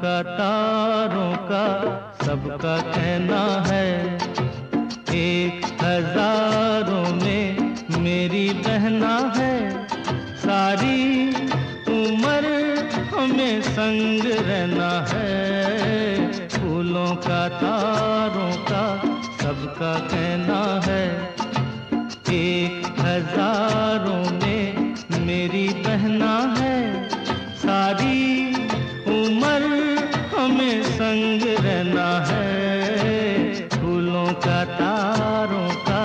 का तारों का सबका कहना है, एक हजारों में मेरी बहना है। सारी उम्र हमें संग रहना है, फूलों का तारों का सबका कहना है, एक हजारों में मेरी बहना है। सारी उम्र हमें संग रहना है, फूलों का तारों का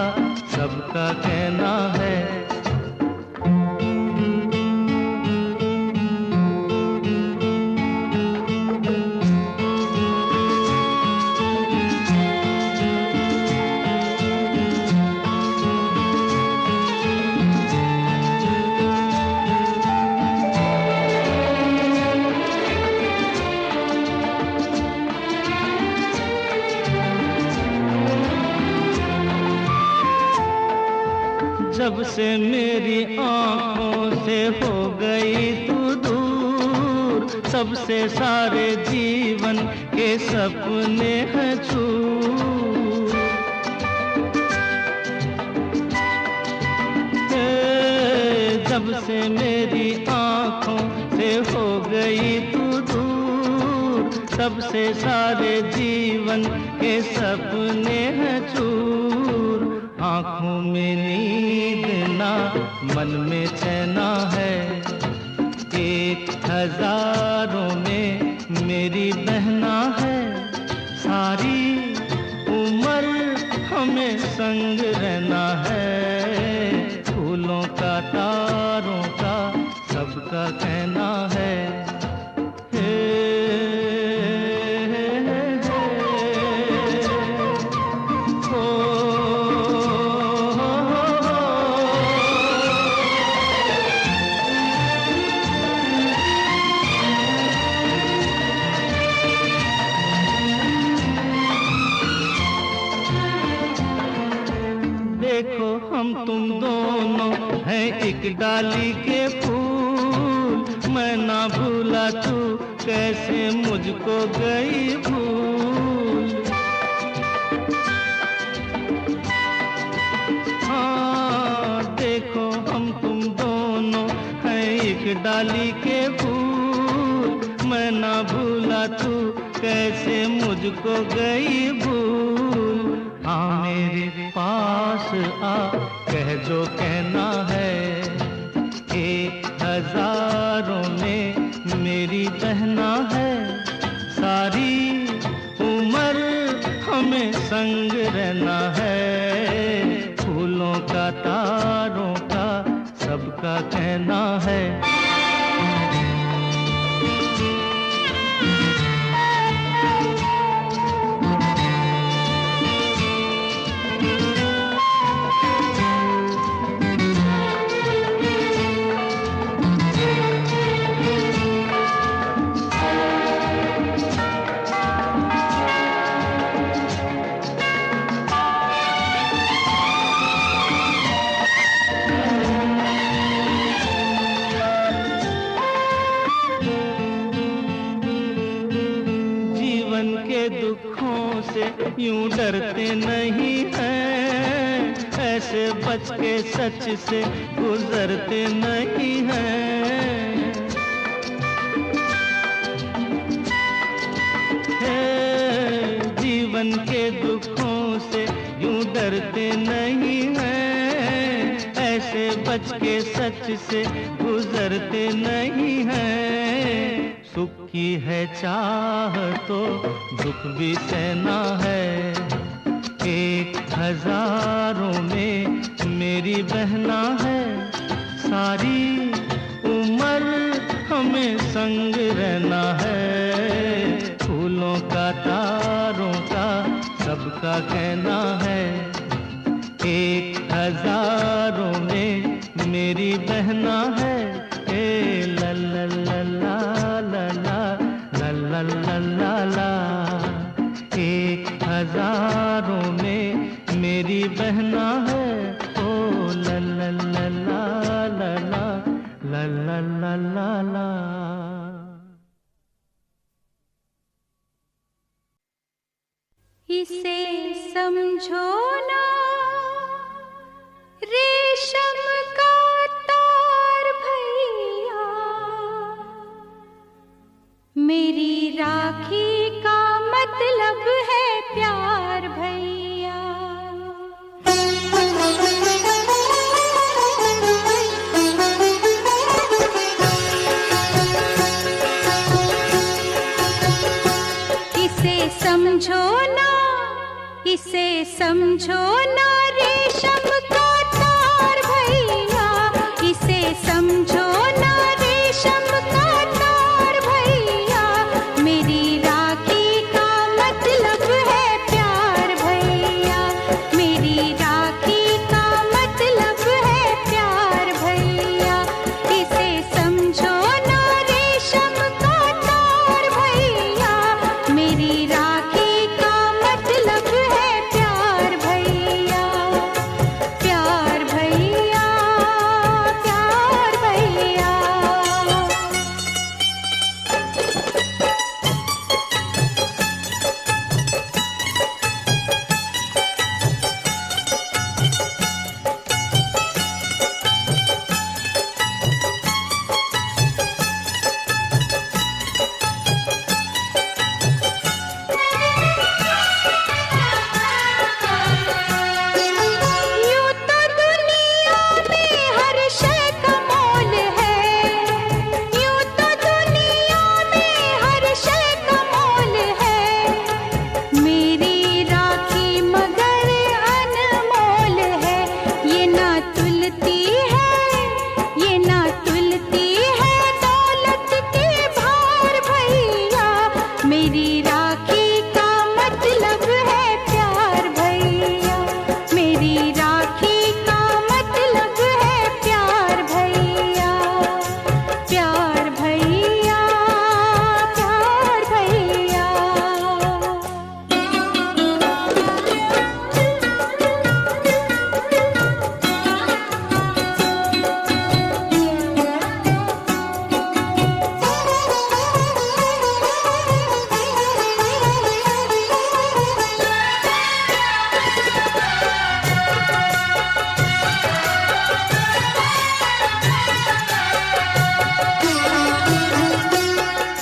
सबका कहना है। जब से मेरी आँखों से हो गई तू दूर, तब से सारे जीवन के सपने हैं चूर। जब से मेरी आँखों से हो गई तू दूर, तब से सारे जीवन के सपने हैं चूर। आँखों में नींद ना, मन में चैना है, एक हजारों में मेरी बहना है। सारी उम्र हमें संग रहना है, फूलों का तारों का सबका कहना है। देखो हम तुम दोनों हैं एक डाली के फूल, मैं ना भूला तू कैसे मुझको गई भूल। हाँ देखो हम तुम दोनों हैं एक डाली के फूल, मैं ना भूला तू कैसे मुझको गई भूल। हाँ मेरे पास आ, कह जो कहना है, एक हजारों में मेरी बहना है। सारी उम्र हमें संग रहना है, फूलों का तारों का सबका कहना है। दुखों से यूं डरते नहीं हैं, ऐसे बच के सच से गुजरते नहीं हैं। जीवन के दुखों से यूं डरते नहीं हैं, ऐसे बच के सच से गुजरते नहीं हैं। सुख की है चाह तो दुख भी सहना है, एक हजारों में मेरी बहना है। सारी उम्र हमें संग रहना है, फूलों का तारों का सबका कहना है, एक हजारों में मेरी बहना है। ला ला ला ला ला ला ला ला ला, एक हजारों में मेरी बहना है। ओ ला ला ला ला ला ला ला ला ला ला ला। इसे समझो ना रेशम का तार भैया, मेरी राखी का मतलब है प्यार भैया। इसे समझो ना, इसे समझो ना रेशम का तार भैया, इसे समझो ना रेशम का तार भैया, मेरी राखी का मतलब है प्यार भैया, मेरी राखी का मतलब है प्यार भैया। इसे समझो ना रेशम का तार भैया, मेरी राखी का मतलब है प्यार भैया, प्यार भैया, प्यार भैया। यूं तो दुनिया में हर शय का मोल है, यूं तो दुनिया में हर शय का मोल है, मेरी राखी मगर अनमोल है। ये ना तुलती है, ये ना तुलती है दौलत के भार भैया, मेरी राखी का मतलब है प्यार भैया, मेरी राखी का मतलब है प्यार भैया, प्यार भैया, प्यार भैया।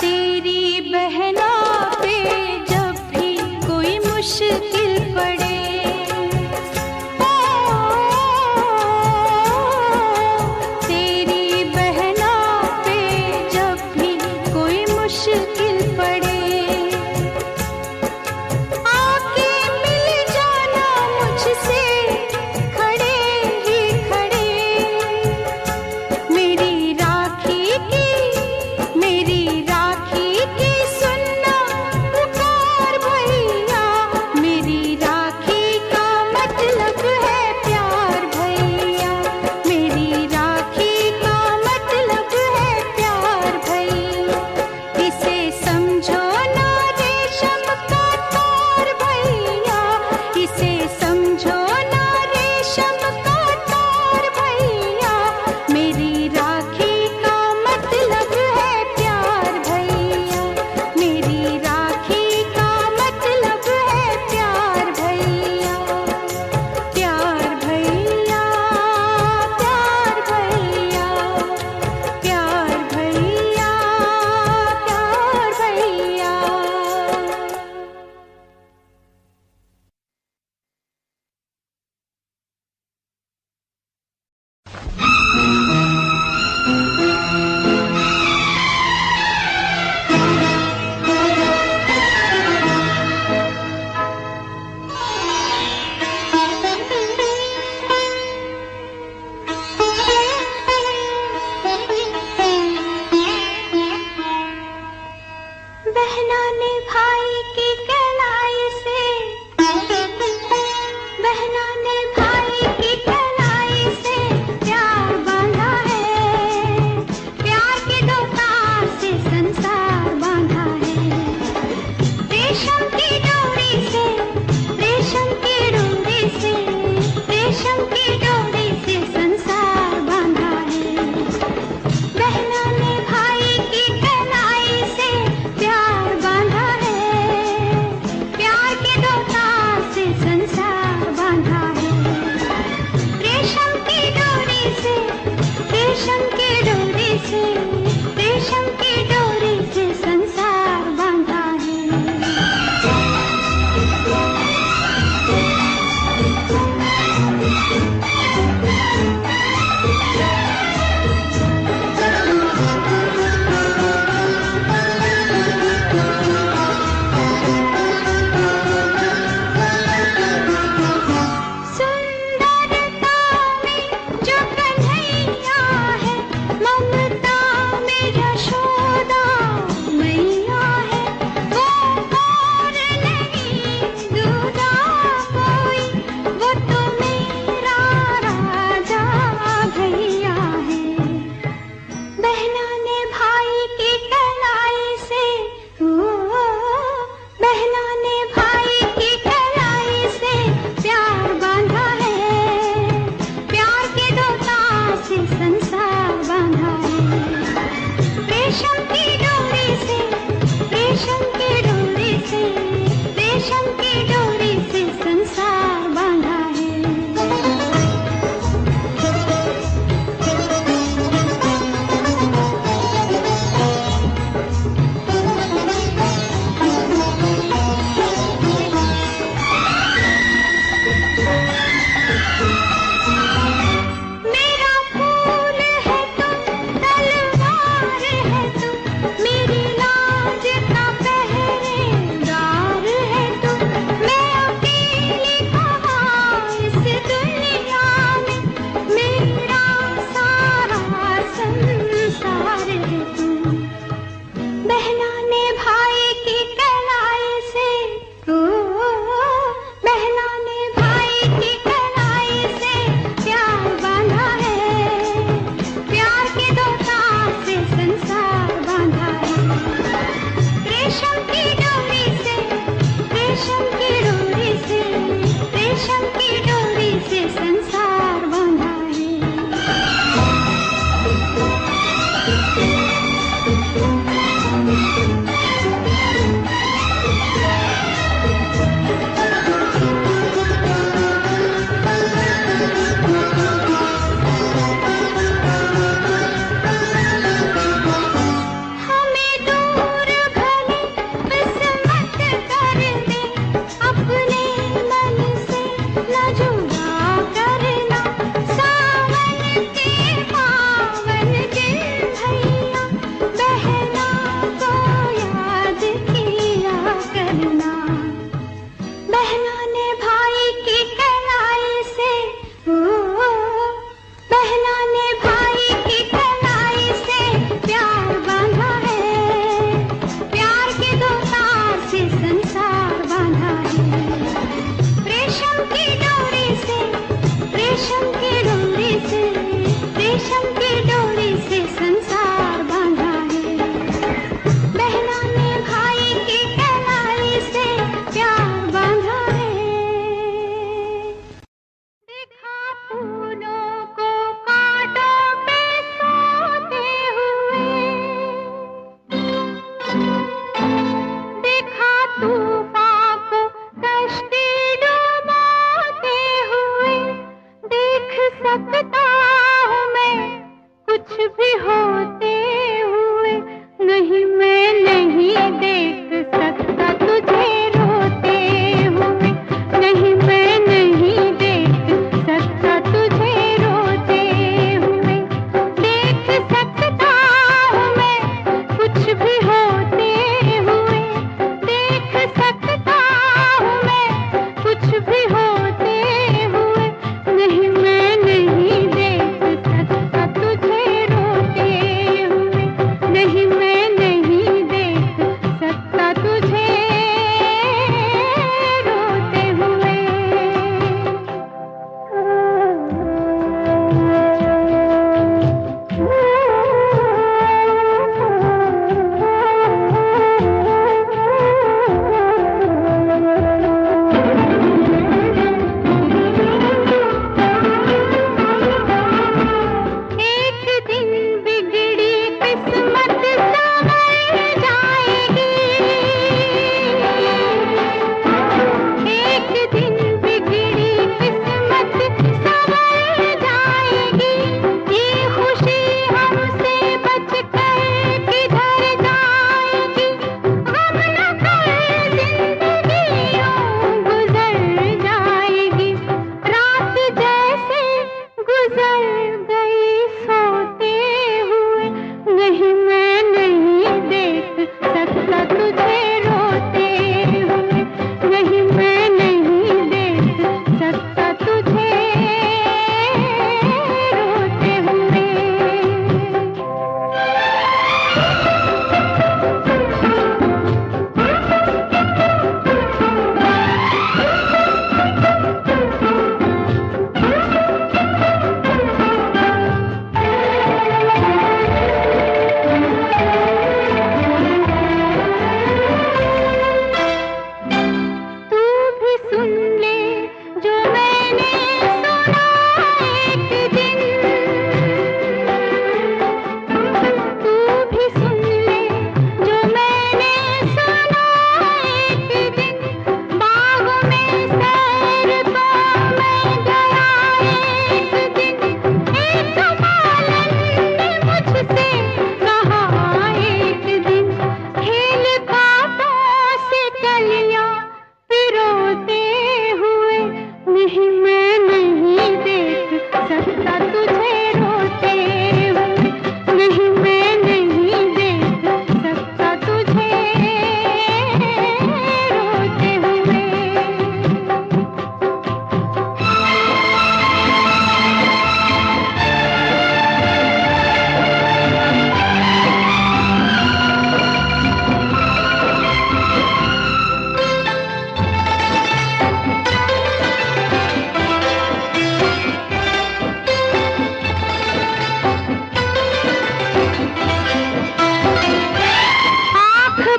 तेरी बहना पे जब भी कोई मुश्किल पड़े, तेरी बहना पे जब भी कोई मुश्किल पड़े, आके मिल जाना मुझसे खड़े ही खड़े, मेरी राखी की, मेरी राखी की सुनना पुकार भैया, मेरी राखी का मतलब है प्यार भैया, मेरी राखी का मतलब है प्यार भैया। इसे समझो ना रेशम का तार भैया, इसे समझो ना रेशम का तार भैया, मेरी राखी का मतलब है प्यार भैया, मेरी राखी का मतलब है प्यार भैया, प्यार भैया, प्यार भैया, प्यार भैया, प्यार भैया। बहना ने भाई की कलाई से, बहना ने भाई की कलाई से प्यार बांधा है, प्यार के दो तार से संसार बांधा है, रेशम की डोरी से, रेशम की डोरी से, रेशम की डोरी से संसार बांधा है। बहना ने भाई की कलाई से प्यार बांधा है,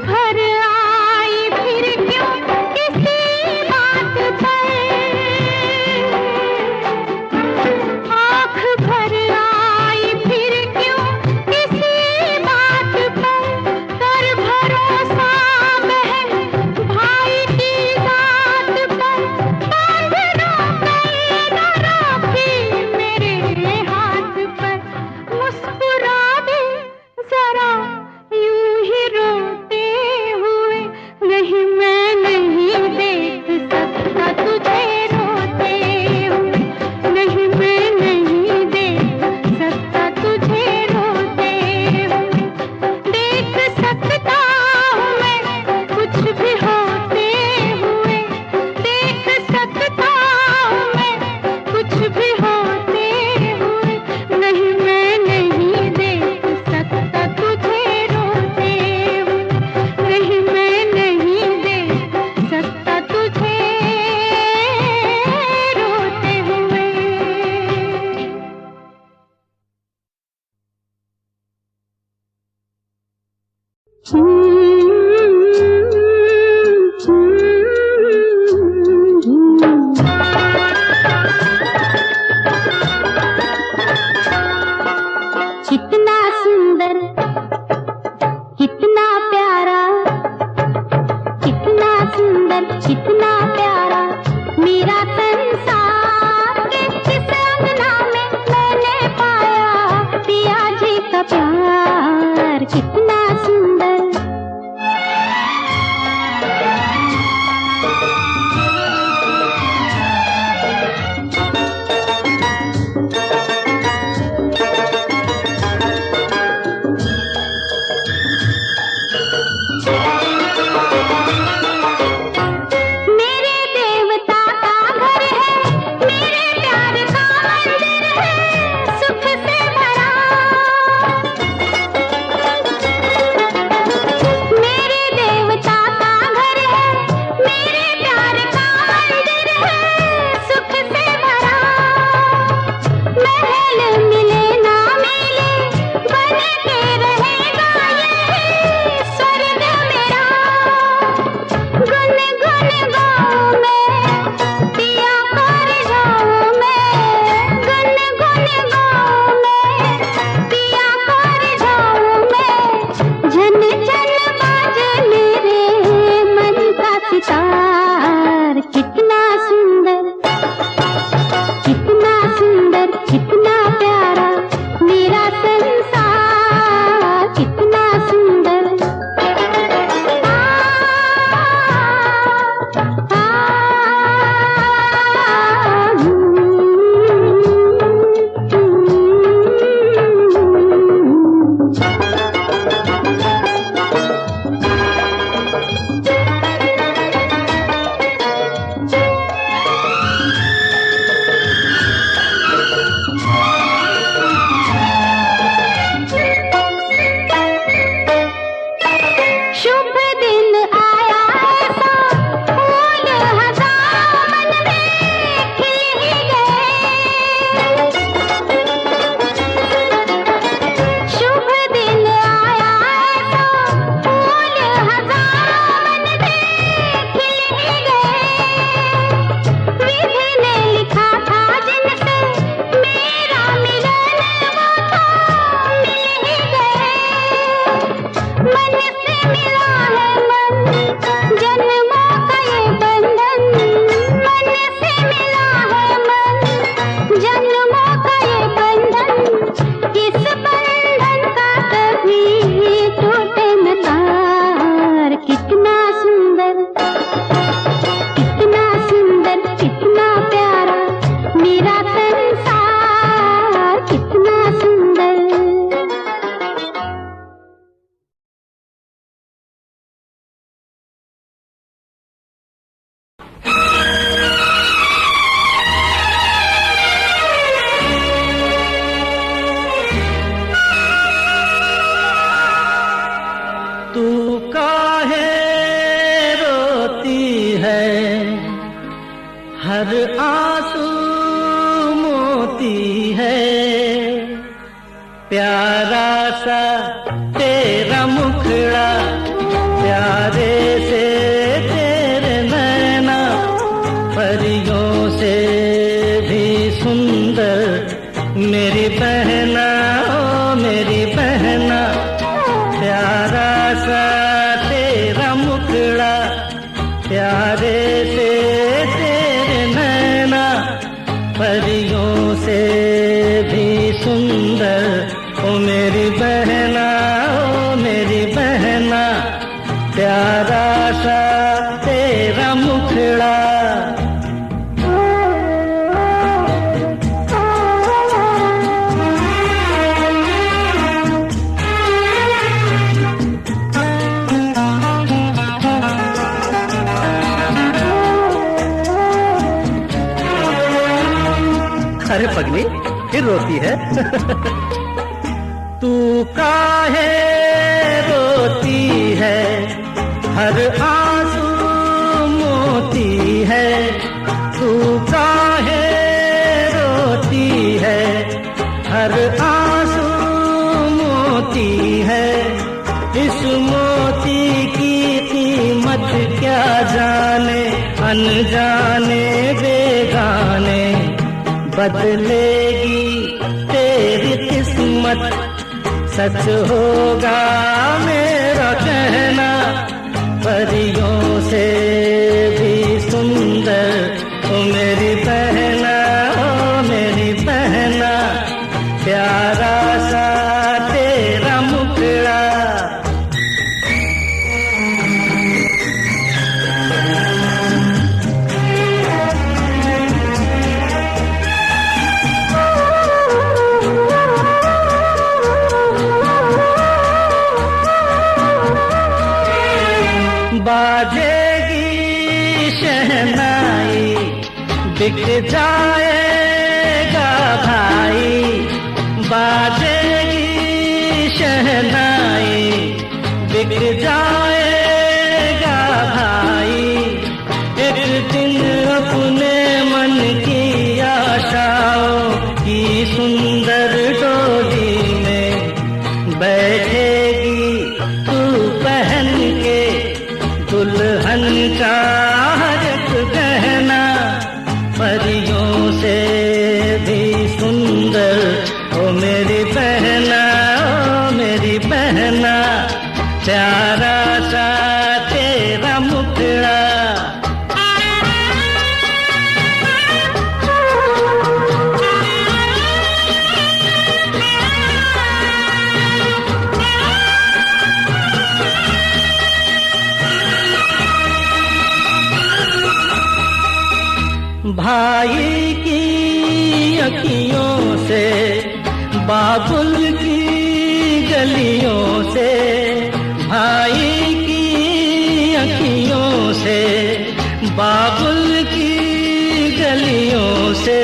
भर आई फिर क्यों किसी बात पर, आँख भर आई फिर क्यों किसी बात पर, कर भरोसा बहन भाई की जात पर, बांधना कर न राखी मेरे हाथ पर, मुस्कुरा दे जरा यूं ही रोते हुए, नहीं मैं नहीं देख सकता तुझे रोते हुए, नहीं मैं नहीं देख सकता तुझे रोते हुए, देख सकता हूँ मैं कुछ भी होते हुए, देख सकता हूँ मैं कुछ भी होते हुए, नहीं मैं नहीं देख सकता तुझे रोते हुए, नहीं मैं नहीं देख सकता तुझे रोते हुए। कितना सुंदर, कितना प्यारा, कितना सुंदर, कितना प्यारा मेरा संसार, किस अंगना में मैंने पाया पिया जी का प्यार, कितना सुंदर। मेरे देवता का घर है, मेरे प्यार का मंदिर है, सुख से भरा। मेरे देवता का घर है, मेरे प्यार का मंदिर है, सुख से भरा। महल मिले ना मिले बन के रहेगा ये स्वर्ग मेरा। गुन गुन गाऊं मैं पिया कर जाऊं मैं, गुन गुन गाऊं मैं पिया कर जाऊं मैं, झन झन बाजे मेरे मन का सितार, कितना सुंदर, कितना सुंदर, कितना प्यारा मेरा संसार, कितना सुंदर। शुभ दिन आया ऐसा, फूल हजार मन में खिल ही गए। शुभ दिन आया ऐसा, फूल हजार मन में खिल ही गए। विधि ने लिखा था जिनसे मेरा मिलन वो तो मिल ही गए। मन से मिला है मन, जन्मों का ये बंधन, मन से मिला है मन, जन्मों का ये बंधन, इस बंधन का कभी टूटे न तार, कितना सुंदर, कितना सुंदर, कितना प्यारा मेरा संसार, कितना सुंदर। तू काहे रोती है, हर आंसू मोती है, प्यारा सा तेरा मुखड़ा, प्यारा प्यारे से तेरे नैना, परियों से भी सुंदर मेरी बहना, ओ मेरी बहना। प्यारा सा तेरा मुखड़ा, प्यारे से तेरे नैना, परियों से भी सुंदर ओ मेरी बहना, ओ मेरी बहना। प्यारा सा तेरा मुखड़ा। अरे पगली फिर रोती है। तू काहे रोती है, हर आंसू मोती है। तू काहे रोती है, हर आंसू मोती है। इस मोती की कीमत क्या जाने, अनजाने बेगाने। बदलेगी तेरी किस्मत, सच होगा मेरा कहना। परियों से भी सुंदर ओ मेरी बहना, ओ मेरी बहना। प्यारा सा तेरा मुखड़ा। बाजेगी शहनाई, बिक जाएगा भाई। बाजेगी शहनाई, बिक जाएगा भाई। एक दिन अपने मन की आशाओं की सुंदर डोली में बैठेगी तू पहन के दुल्हन का हर एक गहना। परियों से भी सुंदर ओ मेरी बहना, ओ मेरी बहना। प्यारा सा तेरा मुखड़ा। भाई की अखियों से, बाबुल की गलियों से। भाई की अखियों से, बाबुल की गलियों से।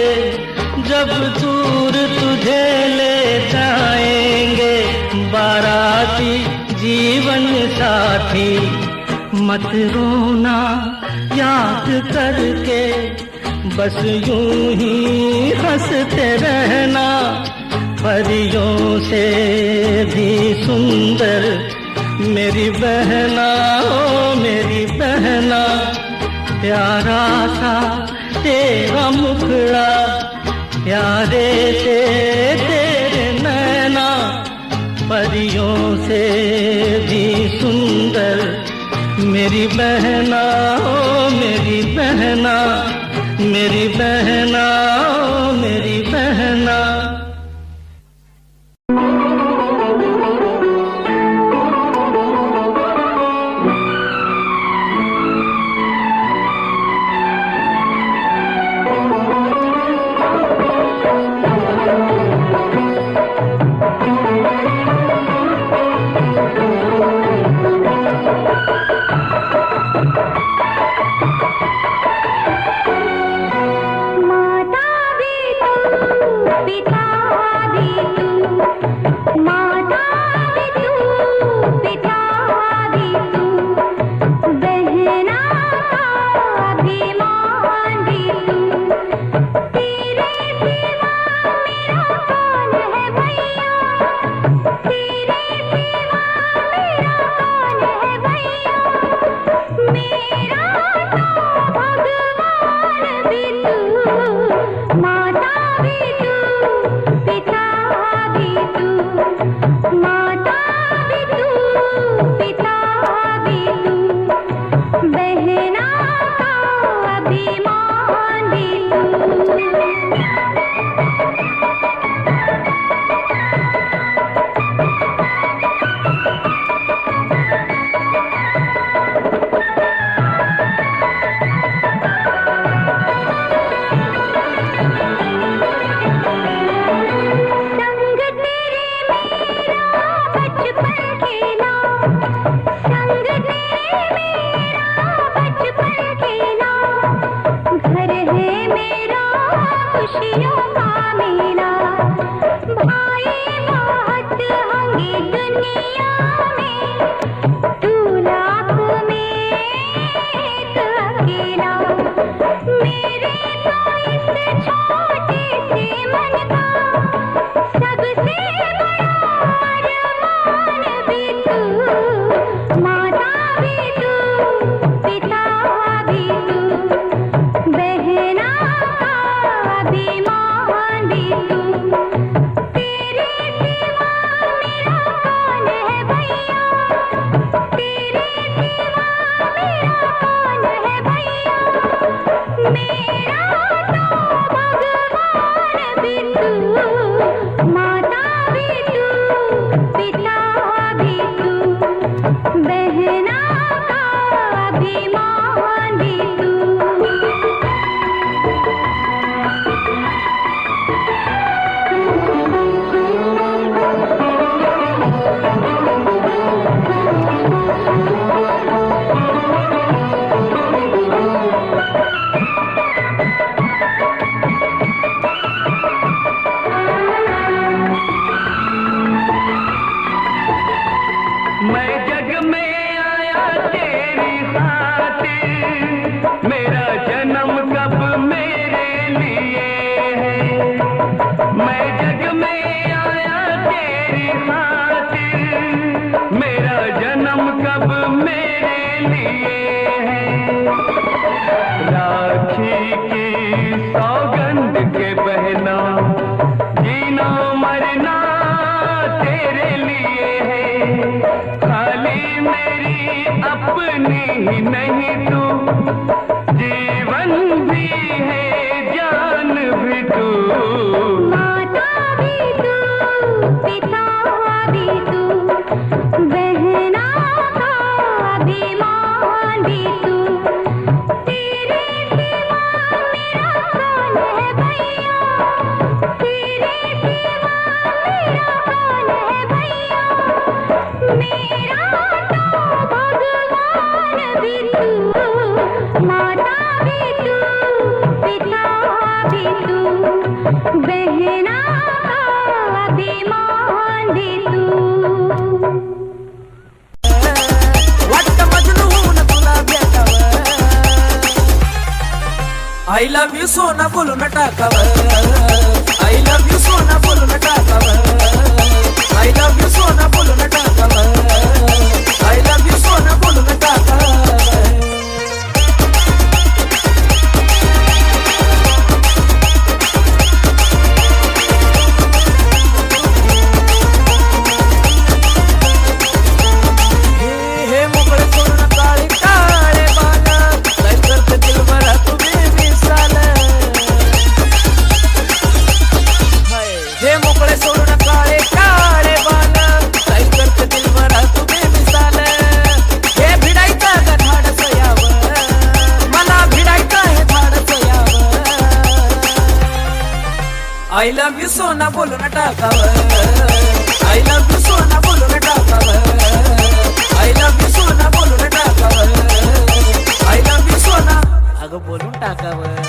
जब दूर तुझे ले जाएंगे बाराती जीवन साथी। मत रोना याद करके, बस यूं ही हंसते रहना। परियों से भी सुंदर मेरी बहना, ओ मेरी बहना। प्यारा सा तेरा मुखड़ा, प्यारे से तेरे नैना। परियों से भी सुंदर मेरी बहना, ओ मेरी बहना। मेरी बहना, ओ मेरी बहना। माता मेरा तो भगवान भी तू, माता भी तू, पिता भी तू, माता भी तू, पिता भी तू, बहना का अभिमान भी तू। I love you सोना बोलो न टाकावर I love you सोना बोलो न टाकावर I love you सोना बोलो न टाकावर I love you सोना बोलो न टाकावर I love you सोना बोलो न टाकावर I love you सोना बोलो न टाकावर I love you सोना बोलो न टाकावर I love you सोना अगं बोलून टाकावर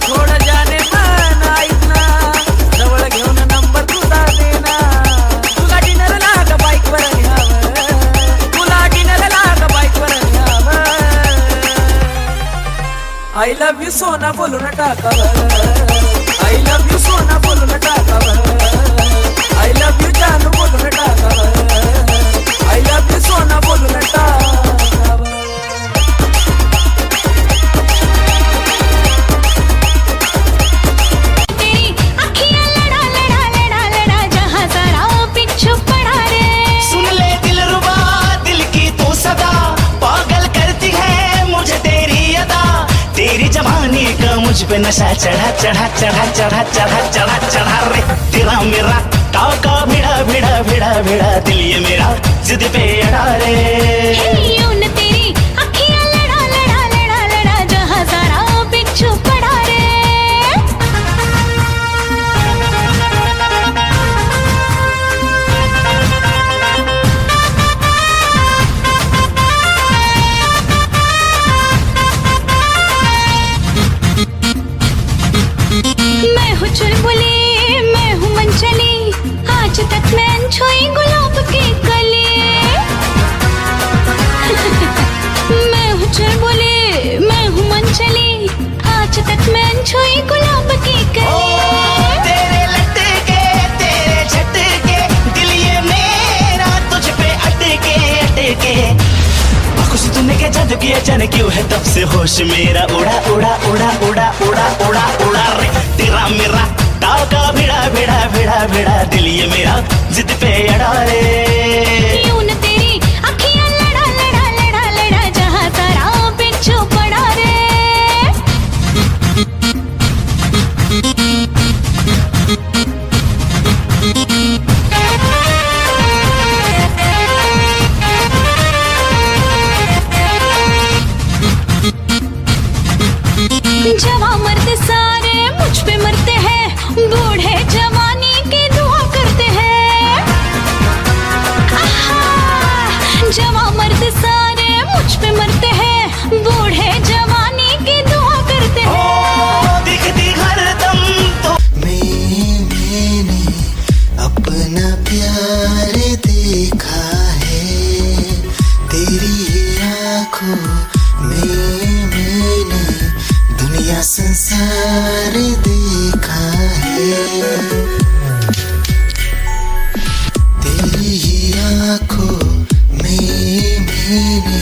थोड़ा जाने मन ऐकना जवळ घेऊन नंबर तुझा यू सोना बोलून टाकावं, I love you सोना बोलून टाकावं, I love you जानू बोलून टाकावं, I love you सोना बोलून टाकावं. मुझ पे नशा चढ़ा चढ़ा चढ़ा चढ़ा चढ़ा चढ़ा चढ़ा रे तेरा मेरा टाका भिड़ा भिड़ा भिड़ा भिड़ा दिल ये मेरा जिद पे अड़ा रे. यूं न तेरी अखियां लड़ा लड़ा लड़ा लड़ा जहां सारा पिछू पड़ा रे. मैं हूँ चुलबुली मैं हूँ मनचली, आज तक मैं छुई गुलाब की कली. मैं हूँ चुलबुली मैं हूँ मनचली, आज तक मैं छुई गुलाब की कली. तेरे लटके तेरे झटके दिल ये मेरा तुझ पे अटके अटके. कुछ तूने क्या जादू किया जाने क्यों है तब से होश मेरा उड़ा उड़ा उड़ा उड़ा उड़ा उड़ा उड़ा रे तेरा मेरा टाका भिड़ा भिड़ा भिड़ा भिड़ा दिल ये मेरा जिद पे अड़ा रे. यूं न तेरी अखियां लड़ा लड़ा लड़ा लड़ा जहां सारा पिछू पड़ा रे. जवां मर्द सारे मुझ पे मरते हैं, बूढ़े जवानी की दुआ करते हैं. जवां मर्द सारे मुझ पे मरते हैं, बूढ़े जवानी की दुआ करते हैं. दिखती हरदम तो मैंने अपना प्यार देखा है तेरी आँखों में, मैंने दुनिया संसार देखा है तेरी ही आँखों में, मैंने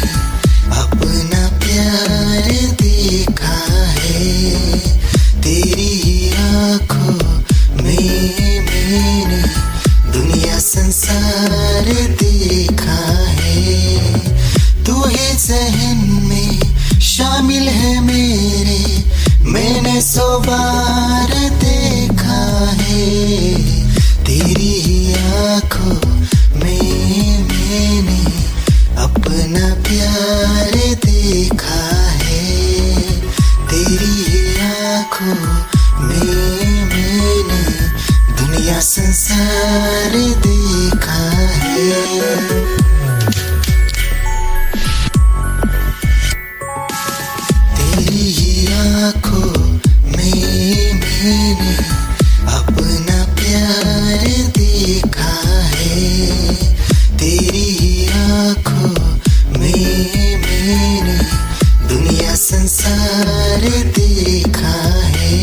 अपना प्यार देखा है तेरी ही आँखों में, मैंने दुनिया संसार देखा है. तू ही ज़हन में शामिल है मेरे, मैंने 100 बार देखा है तेरी ही आँखों में, मैंने अपना प्यार देखा है तेरी ही आँखों में, मैंने दुनिया संसार देखा है. आँखों में मैंने अपना प्यार देखा है तेरी आँखों में, मैंने दुनिया संसार देखा है.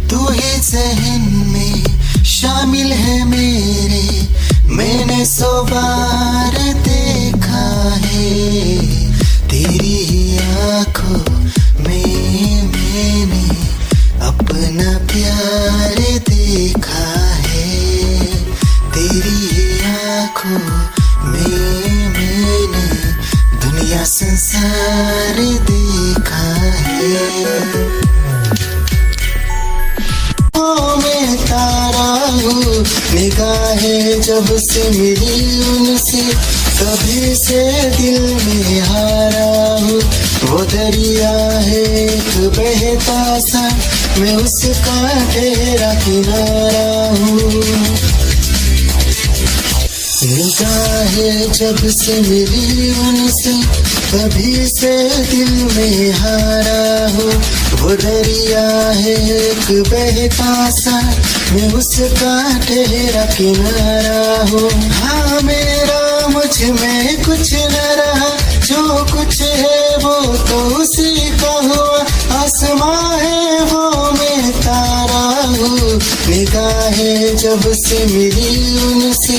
तू ही ज़हन में शामिल है मेरे, मैंने 100 बार देखा है तेरी ही आँखों में, मैंने अपना प्यार देखा है तेरी ही आँखों में, मैंने दुनिया संसार देखा है. मैं तारा हूँ निगाहें जब से मिली उनसे, कभी से दिल में हारा हूँ. वो दरिया है एक बहता सा, मैं उसका तेरा किनारा हूँ. निगाहें जब से मिली उनसे, कभी से दिल में हारा हूँ. वो दरिया है एक बहता सा, मैं उसका तेरा किनारा हूँ. हाँ मेरा मुझ में कुछ न रहा, जो कुछ है वो तो उसी का हुआ, आसमां है वो मैं तारा हूँ। निगाहें जब से मिली उनसे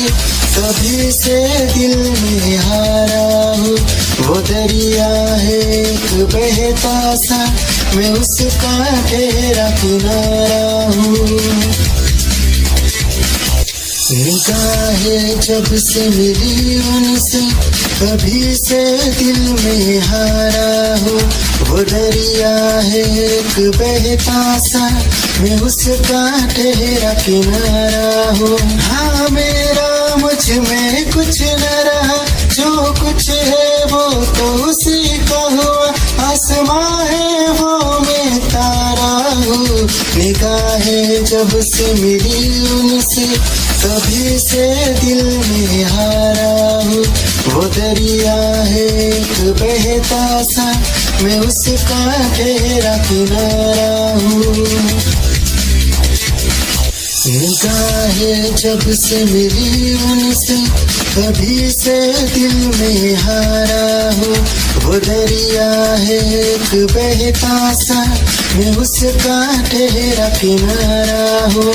तभी से दिल में हारा हूँ। वो दरिया है एक बहता सा, मैं उसका तेरा किनारा हूँ। निगाहें जब से मिली उनसे कभी से दिल में हारा हूँ। वो दरिया है एक बहता सा, मैं उसका तेरा किनारा हूँ। हाँ मेरा मुझ में कुछ न रहा, जो कुछ है वो तो उसी का हुआ, आसमां है वो मैं तारा हूँ। निगाहें जब से मिली उनसे तभी से दिल में हारा हूँ। वो दरिया है एक बहता सा, मैं उसका तेरा किनारा हूँ। निगाहें जब से मिली उनसे कभी से दिल में हारा हूँ। वो दरिया है एक बहता सा, मैं उसका तेरा किनारा हूँ।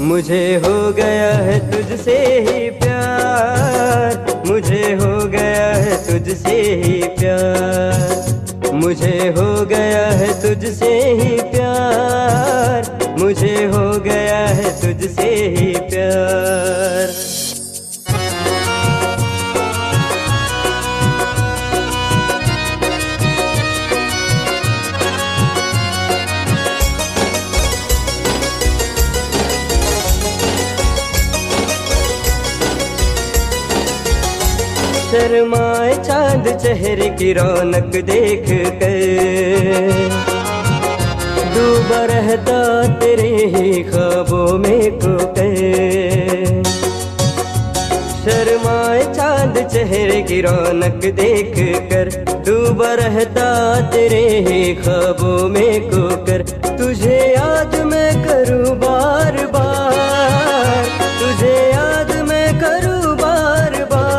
मुझे हो गया है तुझसे ही प्यार, मुझे हो गया है तुझसे ही प्यार, मुझे हो गया है तुझसे ही प्यार, मुझे हो गया है तुझसे ही प्यार। शर्माए चांद चेहरे की रौनक देख कर, डूबा रहता तेरे ही ख्वाबों में खोकर। शर्माए चांद चेहरे की रौनक देख कर, डूबा रहता तेरे ही ख्वाबों में खोकर। तुझे याद मैं करूँ बार बार, तुझे याद मैं करूँ बार बार।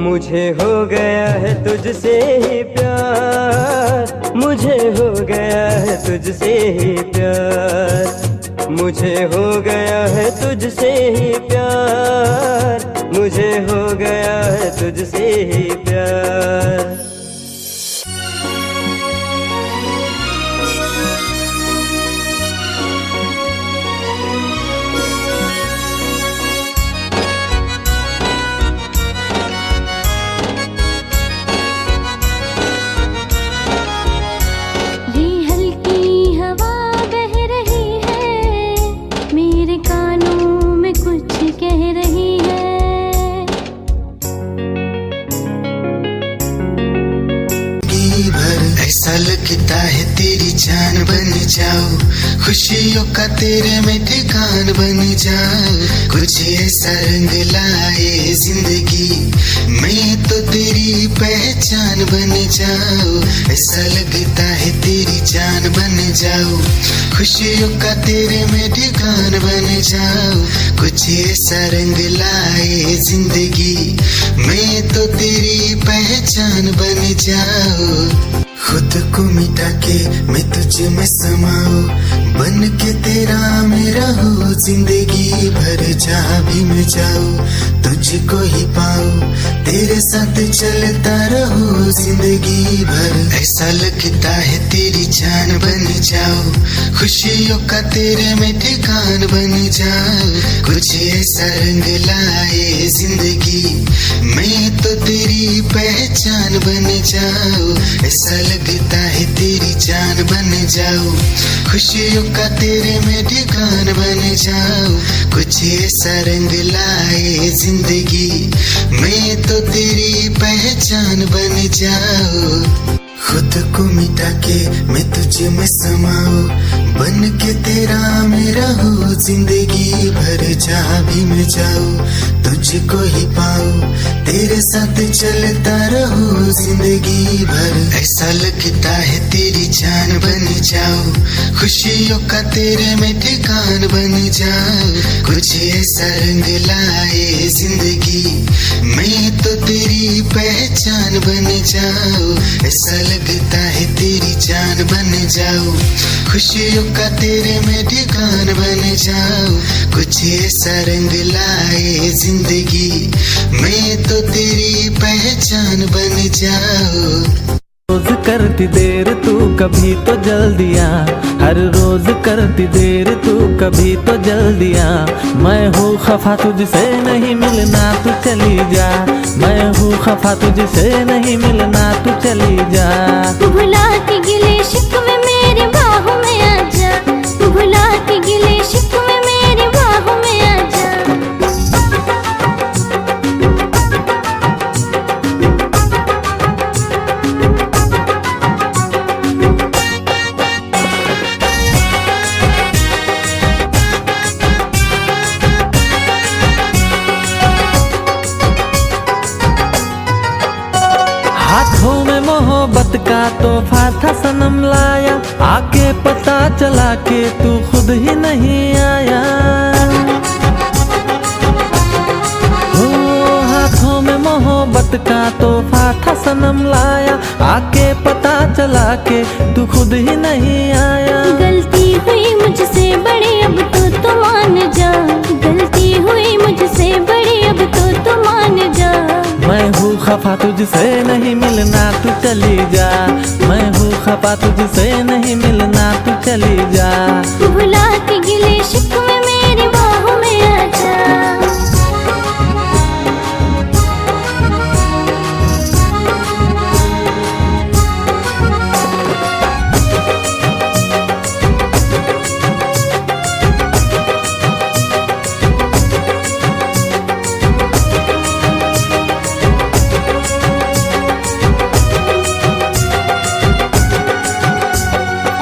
मुझे हो गया है तुझसे ही प्यार, मुझे हो गया है तुझसे ही प्यार, मुझे हो गया है तुझसे ही प्यार, मुझे हो गया है तुझसे ही प्यार। ऐसा लगता है तेरी जान बन जाओ, खुशियों का तेरे में ठिकान बन जाओ। कुछ ऐसा रंग लाए जिंदगी, मैं तो तेरी पहचान बन जाओ। ऐसा लगता है तेरी जान बन जाओ, खुशियों का तेरे में ठिकान बन जाओ। कुछ ऐसा रंग लाए जिंदगी, मैं तो तेरी पहचान बन जाओ। खुद को मिटा के मैं तुझ में समाऊं, बन के तेरा मेरा हो जिंदगी भर। जहाँ भी मैं जाऊं तुझको ही पाऊं, तेरे साथ चलता रहो जिंदगी भर। ऐसा लगता है तेरी जान बन जाओ, खुशियों का तेरे में ठिकान बन जाओ। कुछ ऐसा रंग लाए जिंदगी, मैं तो तेरी पहचान बन जाओ। ऐसा लगता है तेरी जान बन जाओ, खुशियों का तेरे में ठिकान बन जाओ। कुछ ऐसा रंग लाए जिंदगी, मैं तो तेरी पहचान बन जाओ। खुद को मिटा के मैं तुझ में समाऊं, बन के तेरा मेरा हो जिंदगी भर। जहाँ भी मैं जाऊं तुझको ही पाऊं, तेरे साथ चलता रहो जिंदगी भर। ऐसा लगता है तेरी जान बन जाओ, खुशियों का तेरे में ठिकान बन जाओ। कुछ ऐसा रंग लाए जिंदगी, मैं तो तेरी पहचान बन जाओ। ऐसा लगता है तेरी जान बन जाओ, खुशियों का तेरे में ठिकान बन जाओ। कुछ ऐसा रंग लाए जिंदगी, मैं तो तेरी पहचान बन जाओ। रोज करती देर तू कभी तो जल्दियाँ, हर रोज करती देर तू कभी तो जल्दियाँ। मैं हूँ खफा तुझसे नहीं मिलना तू चली जा, मैं हूँ खफा तुझसे नहीं मिलना तू चली जा। भुला के गिले शिकवे मेरे बाहों में आजा, भुला के गिले शिकवे मेरे बाहों में आजा। हाथों में मोहब्बत का तोहफा था सनम लाया, आके पता चला के तू खुद ही नहीं आया। हो हाथों में मोहब्बत का तोहफा था सनम लाया, आके पता चला के तू खुद ही नहीं आया। गलती हुई मुझसे बड़ी अब तो मान जा, गलती हुई मुझसे बड़ी अब तो मान जा। मैं हूँ खफा तुझसे नहीं मिलना तू चली जा, मैं हूँ खफा तुझसे नहीं मिलना तू चली जा। भुला के गिले शिकवे मेरे बाहों में आजा।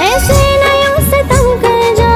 ऐसे नयों से तंग कर जा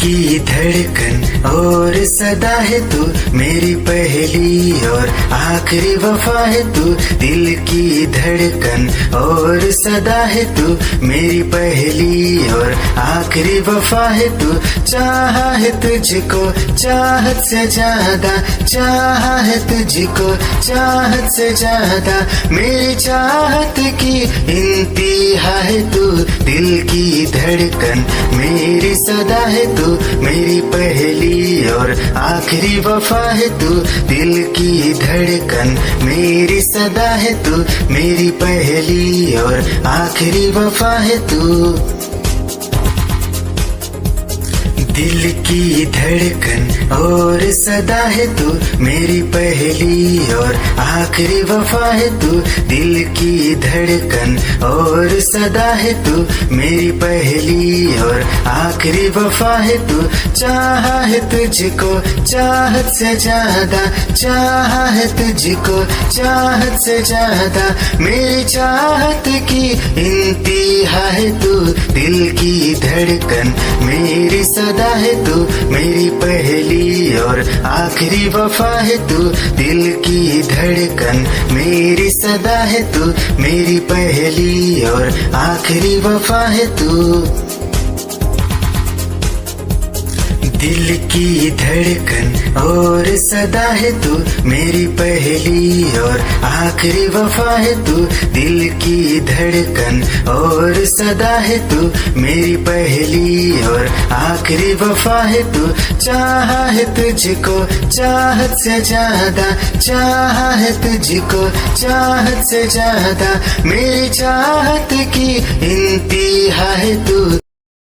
की धड़कन और सदा है तू, मेरी पहली और आखिरी वफा है तू। दिल की धड़कन और सदा है तू, मेरी पहली और आखिरी वफा है तू। चाहा है तुझको चाहत से ज्यादा, चाहा है तुझको चाहत से ज्यादा, मेरी चाहत की इंतहा है तू। दिल की धड़कन मेरी सदा है तू, मेरी पहली और आखिरी वफा है तू। दिल की धड़कन मेरी सदा है तू, मेरी पहली और आखिरी वफा है तू। दिल की धड़कन और सदा है तू, मेरी पहली और आखिरी वफा है तू। दिल की धड़कन और सदा है तू, मेरी पहली और आखिरी वफा है तू। चाहा है तुझको चाहत से ज्यादा, चाहा है तुझको चाहत से ज्यादा, मेरी चाहत की इंतहा है तू। दिल की धड़कन मेरी सदा है तू, मेरी पहली और आखिरी वफा है तू। दिल की धड़कन मेरी सदा है तू, मेरी पहली और आखिरी वफा है तू। दिल की धड़कन और सदा है तू, मेरी पहली और आखिरी वफा है तू। दिल की धड़कन और सदा है तू, मेरी पहली और आखिरी वफा है तू। चाहा है तुझको चाहत से ज्यादा, चाहा है तुझको चाहत से ज्यादा, मेरी चाहत की इंतहा है तू।